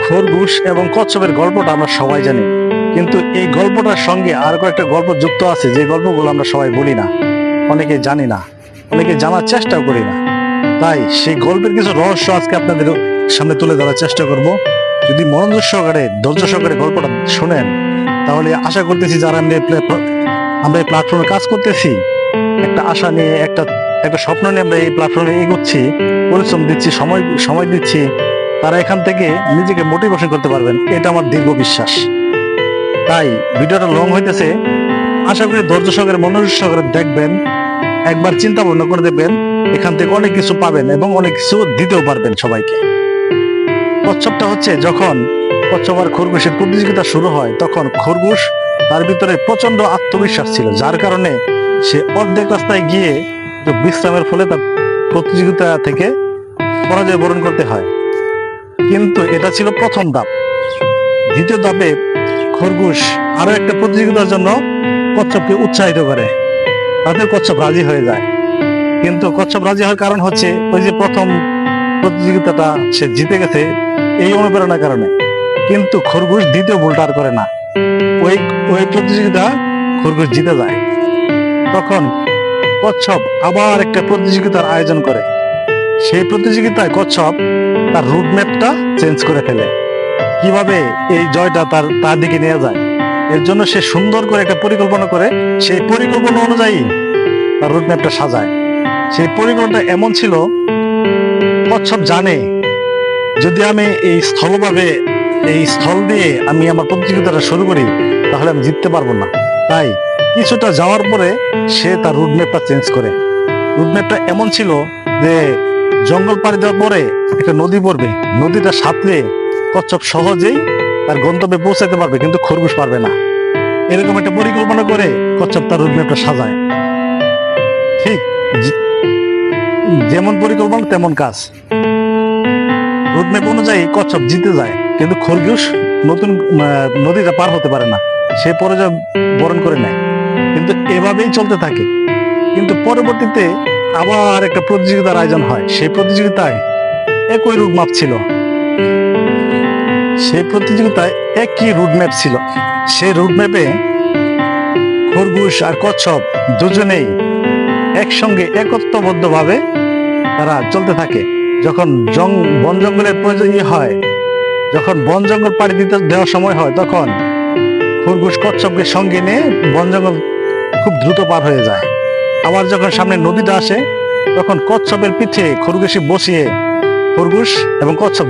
খরগোশ এবং কচ্ছপের গল্পটা আমরা সবাই জানি, কিন্তু এই গল্পটার সঙ্গে আর কয়েকটা গল্প যুক্ত আছে, যে গল্পগুলো আমরা সবাই বলি না, অনেকে জানি না, অনেকে জানার চেষ্টাও করি না। তাই সেই গল্পের কিছু রহস্য আজকে আপনাদের সামনে তুলে ধরার চেষ্টা করব। যদি মনোযোগ সহকারে, ধৈর্য সহকারে গল্পটা শুনেন, তাহলে আশা করতেছি যারা আমরা এই প্ল্যাটফর্মে কাজ করতেছি, একটা আশা নিয়ে, একটা একটা স্বপ্ন নিয়ে আমরা এই প্ল্যাটফর্মে এগোচ্ছি, পরিশ্রম দিচ্ছি, সময় দিচ্ছি, তারা এখান থেকে নিজেকে মোটিভেশন করতে পারবেন, এটা আমার দীর্ঘ বিশ্বাস। তাই ভিডিওটা লং হইতেছে, আশা করি ধৈর্য সহকারে, মনোযোগ সহকারে দেখবেন, একবার চিন্তা ভাবনা করে দেখবেন, এখান থেকে অনেক কিছু পাবেন এবং অনেক কিছু দিতেও পারবেন সবাইকে। কচ্ছপটা হচ্ছে, যখন কচ্ছপ আর খরগোশের প্রতিযোগিতা শুরু হয়, তখন খরগোশ, তার ভিতরে প্রচন্ড আত্মবিশ্বাস ছিল, যার কারণে সে অর্ধেক রাস্তায় গিয়ে বিশ্রামের ফলে তার প্রতিযোগিতা থেকে পরাজয় বরণ করতে হয়। কিন্তু এটা ছিল প্রথম ধাপ। দ্বিতীয় ধাপে খরগোশ আরো একটা প্রতিযোগিতার জন্য কচ্ছপকে উৎসাহিত করে, তাতে কচ্ছপ রাজি হয়ে যায়। কিন্তু কচ্ছপ রাজি হওয়ার কারণ হচ্ছে, ওই যে প্রথম প্রতিযোগিতাটা সে জিতে গেছে, এই অনুপ্রেরণার কারণে। কিন্তু খরগোশ দ্বিতীয় ভুলটা আর করে না, ওই ওই প্রতিযোগিতা খরগোশ জিতে যায়। তখন কচ্ছপ আবার একটা প্রতিযোগিতার আয়োজন করে। সেই প্রতিযোগিতায় কচ্ছপ তার রুটম্যাপটা চেঞ্জ করে ফেলে, কিভাবে এই জয়টা তার দিকে নিয়ে যায়। এর জন্য সে সুন্দর করে একটা পরিকল্পনা করে, সেই পরিকল্পনা অনুযায়ী তার রুটম্যাপটা সাজায়। সেই পরিকল্পনাটা এমন ছিল, কচ্ছপ জানে যদি আমি এই স্থল দিয়ে আমি আমার প্রতিযোগিতাটা শুরু করি, তাহলে আমি জিততে পারবো না। তাই কিছুটা যাওয়ার পরে সে তার রুটম্যাপটা চেঞ্জ করে। রুটম্যাপটা এমন ছিল যে, জঙ্গল পাড়ি দেওয়ার পরে একটা নদী পড়বে, নদীটা সাঁতরে কচ্ছপ সহজেই তার গন্তব্যে পৌঁছাতে পারবে, কিন্তু খরগোশ পারবে না। এরকম একটা পরিকল্পনা করে কচ্ছপ তার রুটম্যাপটা সাজায়। ঠিক যেমন পরিকল্পনা তেমন কাজ। রুটম্যাপ অনুযায়ী কচ্ছপ জিতে যায়, কিন্তু খরগোশ নদীটা পার হতে পারে না, সে পরাজয় বরণ করে নেয়। কিন্তু এভাবেই চলতে থাকে। কিন্তু পরবর্তীতে আবার একটা প্রতিযোগিতার আয়োজন হয়। সেই প্রতিযোগিতায় একই রুটম্যাপ ছিল, সেই প্রতিযোগিতায় একই রুটম্যাপ ছিল। সেই রুটম্যাপে খরগোশ আর কচ্ছপ দুজনেই একসঙ্গে একত্রবদ্ধভাবে তারা চলতে থাকে। যখন বন জঙ্গলের প্রয়োজন হয়, যখন বন জঙ্গল পাড়ি দেওয়ার সময় হয়, তখন খরগোশ কচ্ছপকে সঙ্গে নিয়ে বন জঙ্গল খুব দ্রুত পার হয়ে যায়। আবার যখন সামনে নদীটা আসে, তখন কচ্ছপের পিঠে খরগোশে বসিয়ে খরগোশ এবং কচ্ছপ